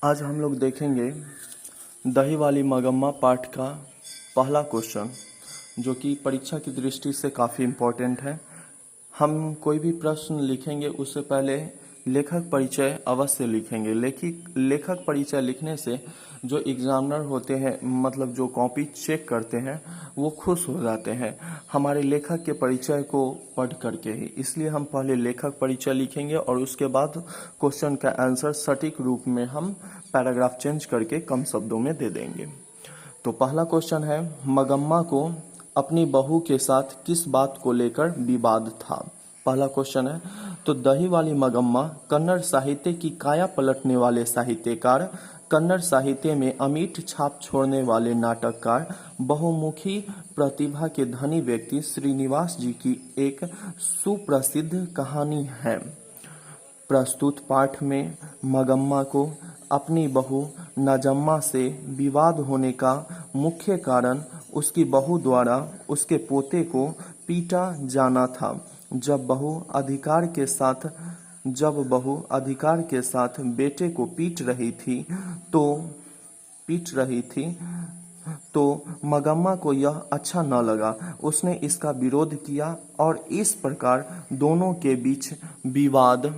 आज हम लोग देखेंगे दही वाली मगम्मा पाठ का पहला क्वेश्चन, जो कि परीक्षा की दृष्टि से काफ़ी इम्पोर्टेंट है। हम कोई भी प्रश्न लिखेंगे उससे पहले लेखक परिचय अवश्य लिखेंगे। लेखक परिचय लिखने से जो एग्जामिनर होते हैं, मतलब जो कॉपी चेक करते हैं, वो खुश हो जाते हैं हमारे लेखक के परिचय को पढ़ करके ही। इसलिए हम पहले लेखक परिचय लिखेंगे और उसके बाद क्वेश्चन का आंसर सटीक रूप में हम पैराग्राफ चेंज करके कम शब्दों में दे देंगे। तो पहला क्वेश्चन है, मगम्मा को अपनी बहू के साथ किस बात को लेकर विवाद था। पहला क्वेश्चन है। तो दही वाली मगम्मा कन्नड़ साहित्य की काया पलटने वाले साहित्यकार, कन्नड़ साहित्य में अमिट छाप छोड़ने वाले नाटककार, बहुमुखी प्रतिभा के धनी व्यक्ति श्रीनिवास जी की एक सुप्रसिद्ध कहानी है। प्रस्तुत पाठ में मगम्मा को अपनी बहू नजम्मा से विवाद होने का मुख्य कारण उसकी बहू द्वारा उसके पोते को पीटा जाना था। जब बहू अधिकार के साथ बेटे को पीट रही थी तो मगम्मा को यह अच्छा न लगा। उसने इसका विरोध किया और इस प्रकार दोनों के बीच विवाद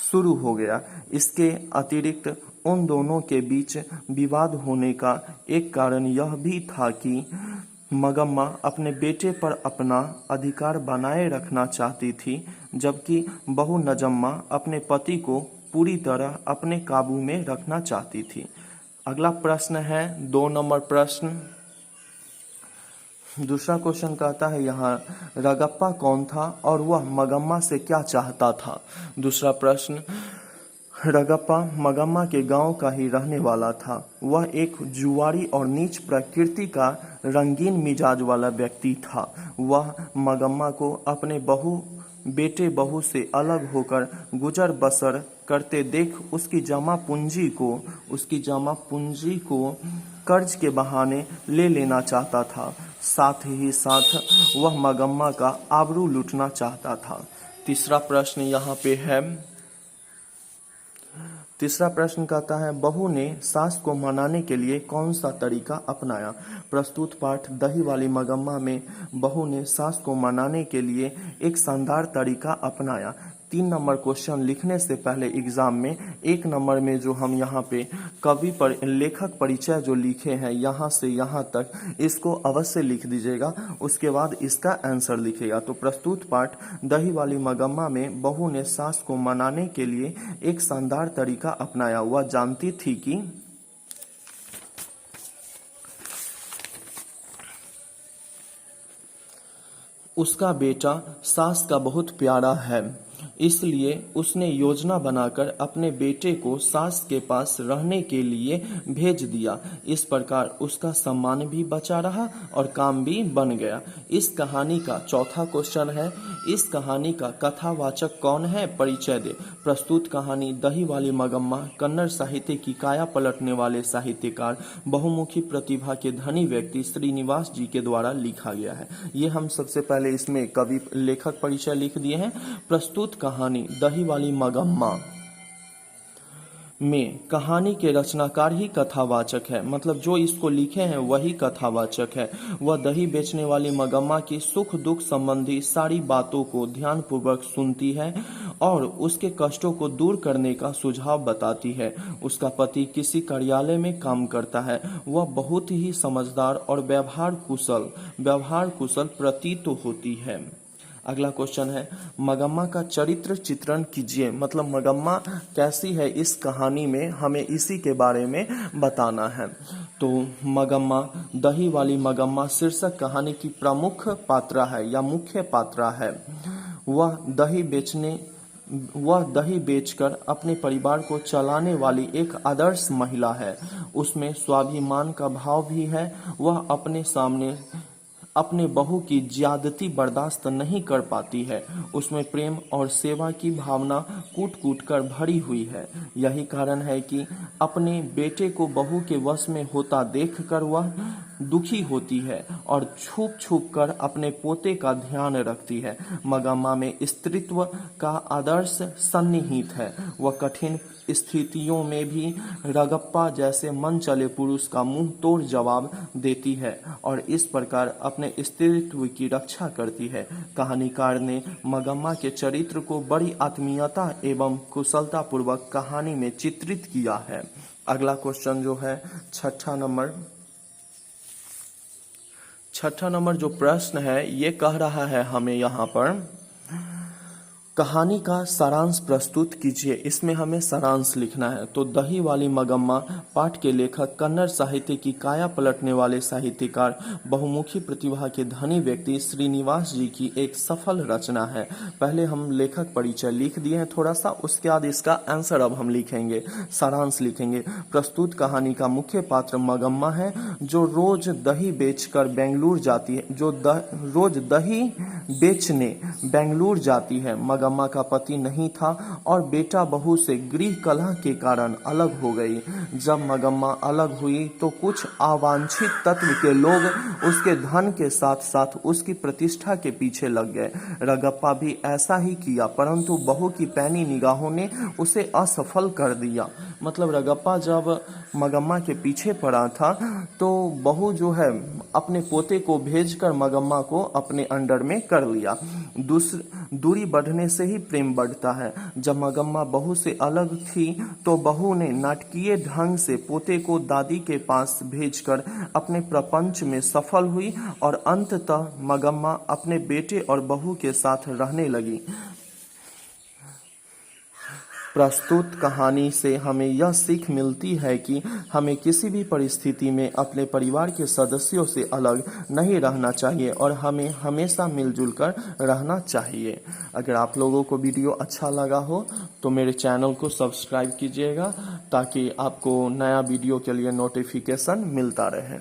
शुरू हो गया। इसके अतिरिक्त उन दोनों के बीच विवाद होने का एक कारण यह भी था कि मगम्मा अपने बेटे पर अपना अधिकार बनाए रखना चाहती थी, जबकि बहू नजम्मा अपने पति को पूरी तरह अपने काबू में रखना चाहती थी। अगला प्रश्न है 2 नंबर प्रश्न। दूसरा क्वेश्चन कहता है यहाँ, रगप्पा कौन था और वह मगम्मा से क्या चाहता था। दूसरा प्रश्न, रगप्पा मगम्मा के गांव का ही रहने वाला था। वह एक जुआरी और नीच प्रकृति का रंगीन मिजाज वाला व्यक्ति था। वह मगम्मा को अपने बेटे बहू से अलग होकर गुजर बसर करते देख उसकी जमा पूंजी को कर्ज के बहाने ले लेना चाहता था। साथ ही साथ वह मगम्मा का आबरू लूटना चाहता था। तीसरा प्रश्न कहता है, बहू ने सास को मनाने के लिए कौन सा तरीका अपनाया। प्रस्तुत पाठ दही वाली मगम्मा में बहू ने सास को मनाने के लिए एक शानदार तरीका अपनाया। 3 नंबर क्वेश्चन लिखने से पहले एग्जाम में 1 नंबर में जो हम यहाँ पे लेखक परिचय जो लिखे हैं यहाँ से यहाँ तक, इसको अवश्य लिख दीजिएगा। उसके बाद इसका आंसर लिखेगा। तो प्रस्तुत पाठ दही वाली मगम्मा में बहू ने सास को मनाने के लिए एक शानदार तरीका अपनाया। वह जानती थी कि उसका बेटा सास का बहुत प्यारा है, इसलिए उसने योजना बनाकर अपने बेटे को सास के पास रहने के लिए भेज दिया। इस प्रकार उसका सम्मान भी बचा रहा और काम भी बन गया। इस कहानी का चौथा क्वेश्चन है, इस कहानी का कथावाचक कौन है, परिचय दे। प्रस्तुत कहानी दही वाली मगम्मा कन्नड़ साहित्य की काया पलटने वाले साहित्यकार, बहुमुखी प्रतिभा के धनी व्यक्ति श्रीनिवास जी के द्वारा लिखा गया है। ये हम सबसे पहले इसमें लेखक परिचय लिख दिए हैं। प्रस्तुत कहानी दही वाली मगम्मा में कहानी के रचनाकार ही कथावाचक है, मतलब जो इसको लिखे हैं वही कथावाचक है। वह दही बेचने वाली मगम्मा की सुख दुख संबंधी सारी बातों को ध्यानपूर्वक सुनती है और उसके कष्टों को दूर करने का सुझाव बताती है। उसका पति किसी कार्यालय में काम करता है। वह बहुत ही समझदार और व्यवहार कुशल प्रतीत होती है। अगला क्वेश्चन है, मगम्मा का चरित्र चित्रण कीजिए, मतलब मगम्मा कैसी है इस कहानी में, हमें इसी के बारे में बताना है। तो मगम्मा, दही वाली मगम्मा शीर्षक कहानी की प्रमुख पात्रा है या मुख्य पात्रा है। वह दही बेचकर अपने परिवार को चलाने वाली एक आदर्श महिला है। उसमें स्वाभिमान का भाव भी है। वह अपने बहू की ज्यादती बर्दाश्त नहीं कर पाती है। उसमें प्रेम और सेवा की भावना कूट कर भरी हुई है। यही कारण है कि अपने बेटे को बहू के वश में होता देखकर वह दुखी होती है और छुप छुप कर अपने पोते का ध्यान रखती है। मगम्मा में स्त्रीत्व का आदर्श सन्निहित है। वह कठिन स्थितियों में भी रगप्पा जैसे मन चले पुरुष का मुंह तोड़ जवाब देती है और इस प्रकार अपने स्त्रीत्व की रक्षा करती है। कहानीकार ने मगम्मा के चरित्र को बड़ी आत्मीयता एवं कुशलता पूर्वक कहानी में चित्रित किया है। अगला क्वेश्चन जो है छठा नंबर जो प्रश्न है ये कह रहा है हमें यहाँ पर कहानी का सारांश प्रस्तुत कीजिए। इसमें हमें सारांश लिखना है। तो दही वाली मगम्मा पाठ के लेखक कन्नड़ साहित्य की काया पलटने वाले साहित्यकार बहुमुखी प्रतिभा के धनी व्यक्ति श्रीनिवास जी की एक सफल रचना है। पहले हम लेखक परिचय लिख दिए हैं थोड़ा सा, उसके बाद इसका आंसर अब हम लिखेंगे, सारांश लिखेंगे। प्रस्तुत कहानी का मुख्य पात्र मगम्मा है जो रोज दही बेचकर बेंगलुरु जाती है, रोज दही बेचने बेंगलुरु जाती है। मगम्मा का पति नहीं था और बेटा बहू से गृह कलह के कारण अलग हो गई। जब मगम्मा अलग हुई तो कुछ अवांछित तत्व के लोग उसके धन के साथ साथ उसकी प्रतिष्ठा के पीछे लग गए। रगप्पा भी ऐसा ही किया, परंतु बहू की पैनी निगाहों ने उसे असफल कर दिया। मतलब रगप्पा जब मगम्मा के पीछे पड़ा था तो बहू जो है अपने पोते को भेजकर मगम्मा को अपने अंडर में कर लिया। दूरी बढ़ने से ही प्रेम बढ़ता है। जब मगम्मा बहू से अलग थी तो बहू ने नाटकीय ढंग से पोते को दादी के पास भेजकर अपने प्रपंच में सफल हुई और अंततः मगम्मा अपने बेटे और बहू के साथ रहने लगी। प्रस्तुत कहानी से हमें यह सीख मिलती है कि हमें किसी भी परिस्थिति में अपने परिवार के सदस्यों से अलग नहीं रहना चाहिए और हमें हमेशा मिलजुल कर रहना चाहिए। अगर आप लोगों को वीडियो अच्छा लगा हो तो मेरे चैनल को सब्सक्राइब कीजिएगा ताकि आपको नया वीडियो के लिए नोटिफिकेशन मिलता रहे।